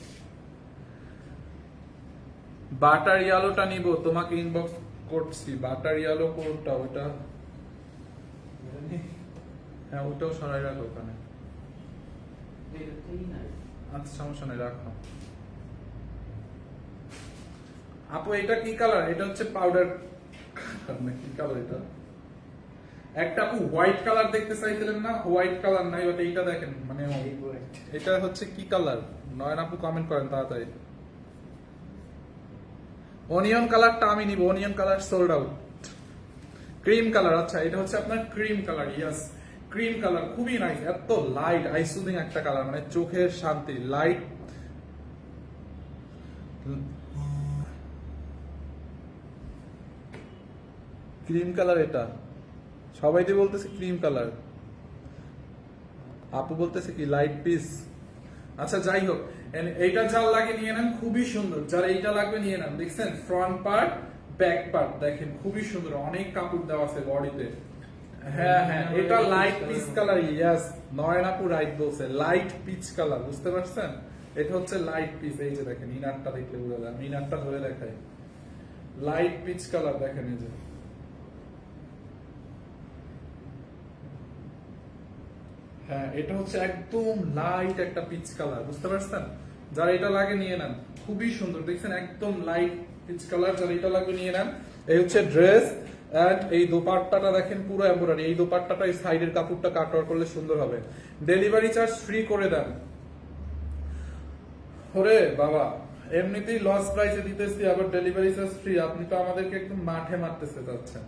বাটার ইয়েলোটা নিব, তোমাকে ইনবক্স করছি। বাটার ইয়েলো কোনটা, ওটা হ্যাঁ ওটাও সরাই রাখো ওখানে। আচ্ছা সমস্যা নেই, রাখো। আপু এটা কি কালার? এটা হচ্ছে পাউডার কি কালার এটা? একটা আপু হোয়াইট কালার দেখতে চাইছিলেন না, হোয়াইট কালার নাই, বাট এইটা দেখেন, মানে এটা হচ্ছে কি কালার? নয়ন আপু কমেন্ট করেন তাড়াতাড়ি। অনিয়ন কালারটা আমি নিব, onion colour sold out. Cream colour, আচ্ছা এটা হচ্ছে আপনার ক্রিম কালার, ইয়াস ক্রিম কালার, খুবই নাইস, এত লাইট আইসুদিং একটা কালার, মানে চোখের শান্তি। লাইট ক্রিম কালার, এটা সবাই দিয়ে বলতেছে ক্রিম কালার, আপু বলতেছে কি লাইট পিস। আচ্ছা যাই হোক, এইটা যার লাগে নিয়ে নেন, খুবই সুন্দর। যার এইটা লাগবে নিয়ে নেন, দেখছেন ফ্রন্ট পার্ট ব্যাক পার্ট, দেখেন খুবই সুন্দর, অনেক কাপড় দেওয়া আছে বডিতে। হ্যাঁ হ্যাঁ এটা লাইট পিচ কালার, ইয়াস নয়ন আপু রাইট বলছে, লাইট পিচ কালার, বুঝতে পারছেন। এটা হচ্ছে লাইট পিচ। এই যে দেখেন ইনারটা দেখলে বোঝা যায়, আমি ইনারটা ধরে দেখাই। লাইট পিচ কালার দেখেন এই যে, হ্যাঁ এটা হচ্ছে একদম লাইট একটা পিচ কালার, বুঝতে পারছেন? যারা এটা লাগে নিয়ে নেন, খুবই সুন্দর দেখছেন, একদম লাইট পিচ কালার, যারা এটা লাগবে নিয়ে নেন। এই হচ্ছে ড্রেস, এন্ড এই দোপাট্টাটা দেখেন পুরো এমব্রয়ডারি, এই দোপাট্টাটা এই সাইডের কাপড়টা কাটওয়ার করলে সুন্দর হবে। ডেলিভারি চার্জ ফ্রি করে দেন। ওরে বাবা, এমনিতেই লস প্রাইসে দিতেছি, আবার ডেলিভারি চার্জ ফ্রি, আপনি তো আমাদেরকে একদম মাঠে মারতেছে যাচ্ছেন।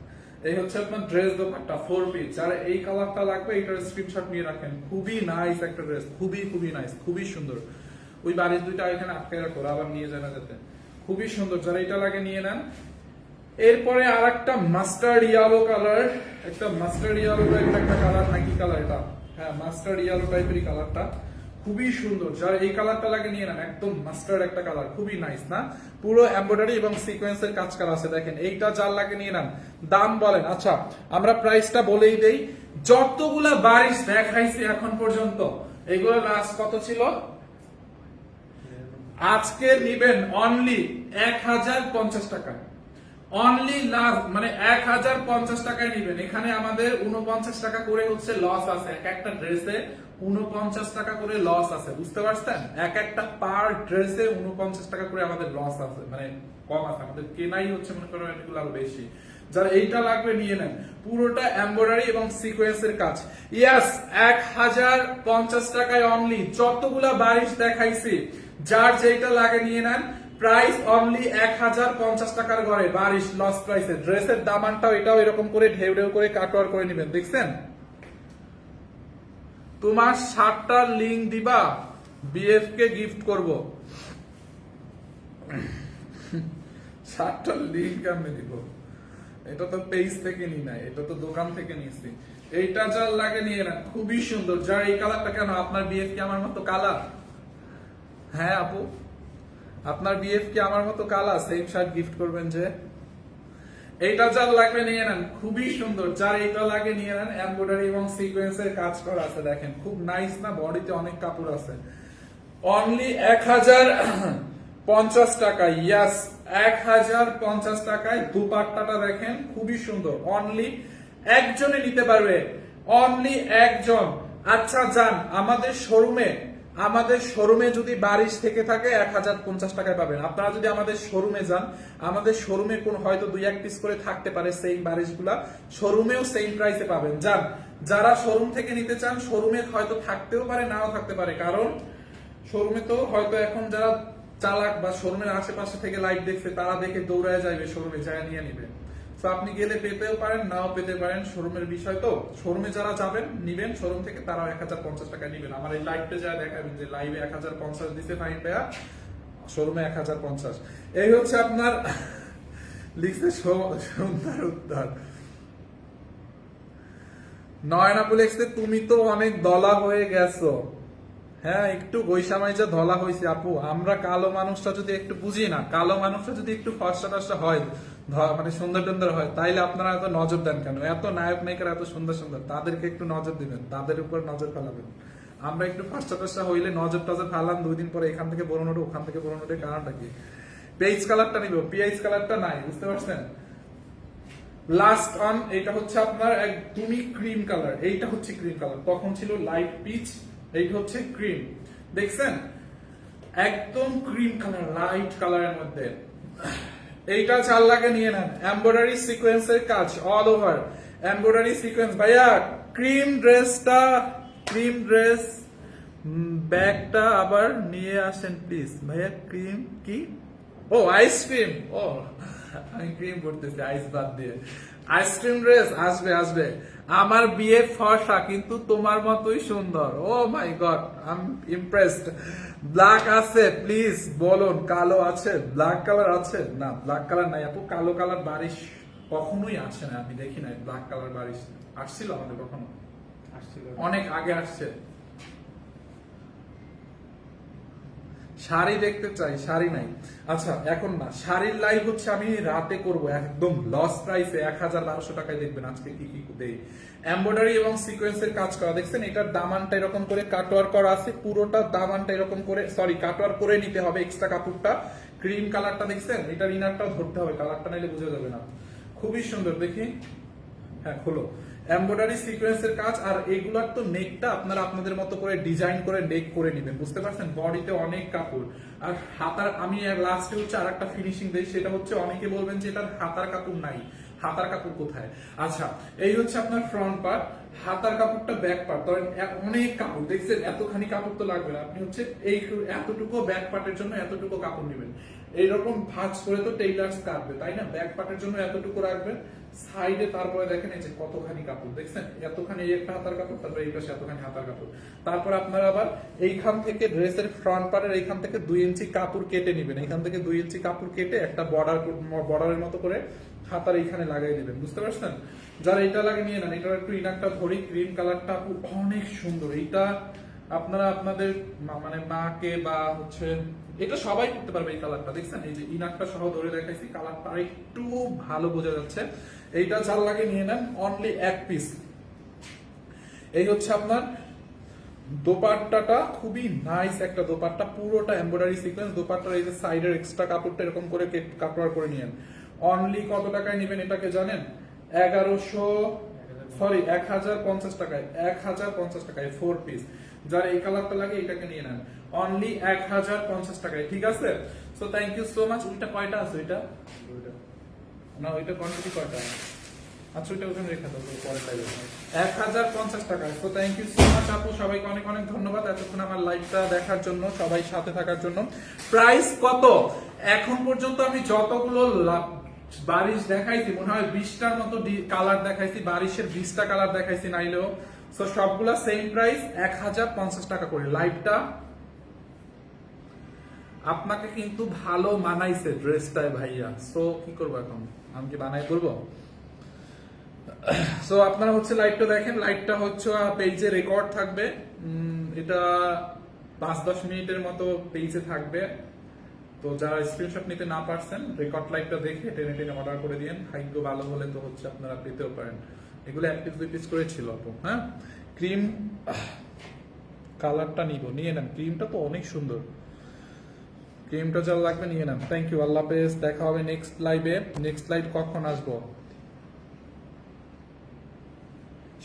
এই হচ্ছে আপনার ড্রেস দোপাট্টা 4 পিস, আর এই কালারটা লাগবে এটার স্ক্রিনশট নিয়ে রাখেন। খুবই নাইস একটা ড্রেস, খুবই নাইস, খুবই সুন্দর। ওই বাড়ির দুইটা এখানে আটকে রাখো, আবার নিয়ে যায় না যাতে। খুবই সুন্দর, যারা এটা লাগে নিয়ে নেন। এরপরে আর একটা মাস্টার্ড ইয়েলো কালার, একটা মাস্টার্ড ইয়েলো টাইপের একটা কালার, নাকি কালার এটা, হ্যাঁ মাস্টার্ড ইয়েলো টাইপেরই কালারটা, খুবই সুন্দর। যারা এই কালারটা লাগে নিয়ে নেন, একদম মাস্টার্ড একটা কালার, খুবই নাইস না? পুরো এমব্রয়ডারি এবং সিকোয়েন্সের কাজ করা আছে দেখেন। এইটা যার লাগে নিয়ে নেন। দাম বলেন, আচ্ছা আমরা প্রাইসটা বলেই দেই। যতগুলা বারিশ দেখাইছি এখন পর্যন্ত, এগুলো লাস্ট কত ছিল? আজকে নিবেন অনলি 1050 টাকা, অনলি লাস্ট, মানে 1050 টাকায় নিবেন। এখানে আমাদের 49 টাকা করে হচ্ছে লস আছে, এক একটা ড্রেসে 49 টাকা করে লস আছে, বুঝতে পারছেন? এক একটা পার ড্রেসে 49 টাকা করে আমাদের লস আছে, মানে কম আছে, আমাদের কেনাই হচ্ছে মনে করেন এগুলো আরো বেশি। যারা এইটা লাগবে নিয়ে নেন, পুরোটা এমব্রয়ডারি এবং সিকোয়েন্সের কাজ। ইয়াস, 1050 টাকায় অনলি। যতগুলা বারিশ দেখাইছি, যার যেটা লাগে নিয়ে নেন। প্রাইস অনলি 1050 টাকার ঘরে, বারিশ লস প্রাইসে। ড্রেসের দামানটাও এটাও এরকম করে ঢেউ ঢেউ করে কাটওয়ার করে নেবেন, দেখছেন? তোমার শার্টটার লিংক দিবা, বিএফ কে গিফট করব। শার্টটার লিংক আমি দিব, এটা তো পেজ থেকে নি নাই, এটা তো দোকান থেকে নিয়েছি। এইটা যার লাগে নিয়ে নেন, খুবই সুন্দর। যার এই কালারটা, কেন আপনার বিএফ কি আমার মতো কালার? হ্যাঁ আপু, আপনার বিএফ কি আমার মতো কালা? সেম শার্ট গিফট করবেন যে। এইটা যার লাগবে নিয়ে নেন, খুবই সুন্দর। যার এইটা লাগে নিয়ে নেন, এমব্রয়ডারি এবং সিকোয়েন্সের কাজ করা আছে দেখেন, খুব নাইস না? বডিতে অনেক কাপড় আছে। অনলি 1050 টাকা, ইয়াস 1050 টাকায় দুপাট্টাটা দেখেন, খুবই সুন্দর। অনলি একজনে নিতে পারবে, অনলি একজন। আচ্ছা যান আমাদের শোরুমে যদি বারিশ থেকে থাকে 1050 টাকায় পাবেন। আপনারা যদি আমাদের শোরুমে যান, আমাদের শোরুমে কোন হয়তো 2-1 পিস করে থাকতে পারে সেম বারিশগুলা, শোরুমেও সেম প্রাইসে পাবেন। যান, যারা শোরুম থেকে নিতে চান, শোরুমে হয়তো থাকতেও পারে নাও থাকতে পারে, কারণ শোরুমে তো হয়তো এখন যারা চালাক বা শোরুমের আশেপাশে থেকে লাইভ দেখছে, তারা দেখে দৌড়ায় যাবে শোরুমে, যায় নিয়ে নিবে। তো আপনি গেলে পেতেও পারেন, নাও পেতে পারেন, শোরুমের বিষয়। তো শোরুমে যারা যাবেন নিবেন শোরুম থেকে, তারা 1050 টাকা নিবেন। আমার এই লাইভটা যা দেখাবেন যে লাইভে 1050 দিতে ফাইন পেয়া, শোরুমে 1050। এই হচ্ছে আপনার লিখছে সন্ধ্যার উত্তর। নয়নাপুল এক্সে তুমি তো অনেক দলা হয়ে গেছো। হ্যাঁ, একটু বৈশামাইজা ধলা হয়েছে আপু। আমরা কালো মানুষটা যদি একটু বুঝি না, কালো মানুষটা যদি একটু ফর্সা টর্সা হয়, মানে সুন্দর টুন্দর হয়, তাইলে আপনারা এত নজর দেন কেন? এত নায়ক নায়িকারা এত সুন্দর সুন্দর, তাদেরকে একটু নজর দিবেন, তাদের উপর নজর ফেলাবেন। আমরা একটু ফর্সা টর্সা হইলে নজর টজর ফেলাম, 2 দিন পরে এখান থেকে বড় নোটে, ওখান থেকে বড় নোটে। কারণটা কি? পেজ কালারটা নিব, পিএইচ কালারটা নাই, বুঝতে পারছেন? লাস্ট অন, এটা হচ্ছে আপনার একদমই ক্রিম কালার, এইটা হচ্ছে ক্রিম কালার, তখন ছিল লাইট পিচ, এইটা হচ্ছে ক্রিম, দেখছেন? একদম ক্রিম কালার, লাইট কালারের মধ্যে। এইটা চার লাগে নিয়ে নেন। এমব্রয়ডারি সিকোয়েন্সের কাজ অল ওভার, এমব্রয়ডারি সিকোয়েন্স। ভাইয়া ক্রিম ড্রেস ব্যাগটা আবার নিয়ে আসেন প্লিজ। ভাইয়া ক্রিম কি? ও আইসক্রিম, ও আমি ক্রিম করতেছি আইস বাদ দিয়ে। আইসক্রিম ড্রেস আসবে। আমার বিয়ে ফর্সা, কিন্তু তোমার মতোই সুন্দর। Oh my god, I am impressed. Black আছে প্লিজ বলুন। কালো আছে? ব্ল্যাক কালার আছে? না, ব্ল্যাক কালার নাই আপু। কালো কালার বারিশ কখনোই আসে না, আমি দেখি নাই ব্ল্যাক কালার বারিশ। আসছিল আমাদের কখনো? আসছিল, অনেক আগে আসছে। শাড়ি দেখতে চাই, শাড়ি নাই। আচ্ছা এখন না, শাড়ির লাইভ হচ্ছে আমি রাতে করব, একদম লস প্রাইসে 1000-1200 টাকায় দেখবেন আজকে কি কি দেই। এমব্রয়ডারি এবং সিকোয়েন্সের কাজ করা, দেখছেন এটার দামানটা এরকম করে কাটওয়ার করা আছে, পুরোটা দামানটা এরকম করে, সরি কাটওয়ার করে নিতে হবে এক্সট্রা কাপড়টা। ক্রিম কালারটা দেখছেন, এটার ইনারটাও ধরতে হবে, কালারটা নাইলে বোঝা যাবে না। খুবই সুন্দর, দেখি হ্যাঁ খোলো। এমব্রয়ডারি সিকোয়েন্সের কাজ, আর এগুলার তো নেকটা আপনারা আপনাদের মতো করে ডিজাইন করে নেক করে নেবেন, বুঝতে পারছেন। বডিতে অনেক কাপড়, আর হাতার আমি লাস্টে হচ্ছে আর একটা ফিনিশিং দেই, সেটা হচ্ছে অনেকে বলবেন যে এটার হাতার কাপড় নাই, হাতার কাপড় কোথায়। আচ্ছা এই হচ্ছে আপনার ফ্রন্ট পার্ট, হাতার কাপড়টা ব্যাক পার্ট। ধরেন অনেক কাপড় দেখছেন, এতখানি কাপড় তো লাগবে না, আপনি হচ্ছে এই এতটুকু ব্যাক পার্টের জন্য এতটুকু কাপড় নেবেন। এইরকম ভাঁজ করে তো টেইলার্স কাটবে, তাই না। ব্যাক পার্টের জন্য এতটুকু রাখবেন, সাইডে তারপরে দেখেন এই যে কতখানি কাপড় দেখছেন, এতখানি এই একটা হাতার কাপড়, তারপরে এই পাশে এতখানি হাতার কাপড়। তারপর আপনারা আবার এইখান থেকে ড্রেসের ফ্রন্ট পার্টের এইখান থেকে 2 ইঞ্চি কাপড় কেটে নেবেন, এইখান থেকে 2 ইঞ্চি কাপড় কেটে একটা বর্ডারের মতো করে হাতার এইখানে লাগাই দিবেন, বুঝতে পারছেন। যারা এটা লাগে নিয়ে নেন। এটার একটু ইনারটা ধরি, ক্রিম কালারটা অনেক সুন্দর। এইটা আপনারা আপনাদের মানে মাকে বা হচ্ছে এটা সবাই করতে পারবে। এই কালারটা দেখছেন, এই যে ইনারটা সহ ধরে দেখাইছি, কালারটা একটু ভালো বোঝা যাচ্ছে। এইটা যার লাগে নিয়ে নেন, অনলি 1 পিস। এই হচ্ছে আপনার দোপাট্টাটা, খুবই নাইস একটা দোপাট্টা, পুরোটা এমব্রয়ডারি সিকোয়েন্স। দোপাট্টার এই যে সাইডের এক্সট্রা কাপড়টা এরকম করে কাটওয়ার করে নিয়েন। অনলি কত টাকায় নেবেন এটাকে জানেন? 1050 টাকায়, 1050 টাকায় 4 পিস। যার এই কালারটা লাগে এটাকে নিয়ে নেন, অনলি 1050 টাকায়, ঠিক আছে। So thank you so much. ওইটা কয়টা আছে? ওইটা না, ওইটা কোয়ান্টিটি কয়টা? আচ্ছা ওইটা ওখানে রেখে দাও, পরে লাইভে 1050 টাকায়। So thank you so much আপু, সবাইকে অনেক অনেক ধন্যবাদ এতক্ষণ আমার লাইভটা দেখার জন্য, সবাই সাথে থাকার জন্য। প্রাইস কত? এখন পর্যন্ত আমি যতগুলো বারিশ দেখাইছি, মনে হয় 20টার মতো কালার দেখাইছি, বারিশের 20টা কালার দেখাইছি নাইলেও। সো সবগুলা সেম প্রাইস 1050 টাকা করে। লাইভটা আপনাকে কিন্তু ভালো মানাইছে ড্রেসটায় ভাইয়া। সো কি করবো এখন, আমি কি বানাই বলবো? সো আপনারা হচ্ছে লাইভটা দেখেন, লাইভটা হচ্ছে পেজে রেকর্ড থাকবে, এটা 5-10 মিনিটের মতো পেজে থাকবে। তো যারা স্ক্রিনশট নিতে না পারছেন, রেকর্ড লাইভটা দেখে টেনে টেনে অর্ডার করে দিন। ভাগ্য ভালো হলে তো হচ্ছে আপনারা পেতেও পারেন। এগুলো 1 পিস 2 পিস করে ছিল আপু। হ্যাঁ ক্রিম কালারটা নিয়ে নেন, ক্রিমটা তো অনেক সুন্দর। ক্রিমটা যা লাগবে নিয়ে নেন। থ্যাংক ইউ, আল্লাহ হাফেজ, দেখা হবে নেক্সট লাইভে। নেক্সট লাইভ কখন আসবো?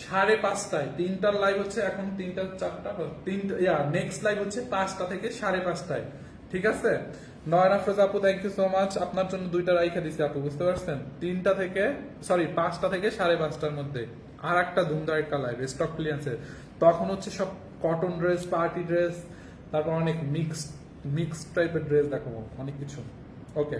5:30টায়। 3টার লাইভ হচ্ছে এখন, 3টা 4টা 3টা, নেক্সট লাইভ হচ্ছে 5টা থেকে 5:30টায়, ঠিক আছে। নয়ন আফরোজ আপু থ্যাংক ইউ সো মাচ, আপনার জন্য 2টা রাইখা দিছি আপু, বুঝতে পারছেন। 5টা থেকে 5:30টার মধ্যে আর একটা ধুমধার একটা লাইভ স্টক ক্লিয়ারেন্সের। তখন হচ্ছে সব কটন ড্রেস, পার্টি ড্রেস, তারপর অনেক মিক্সড টাইপের ড্রেস দেখাবো, অনেক কিছু। ওকে।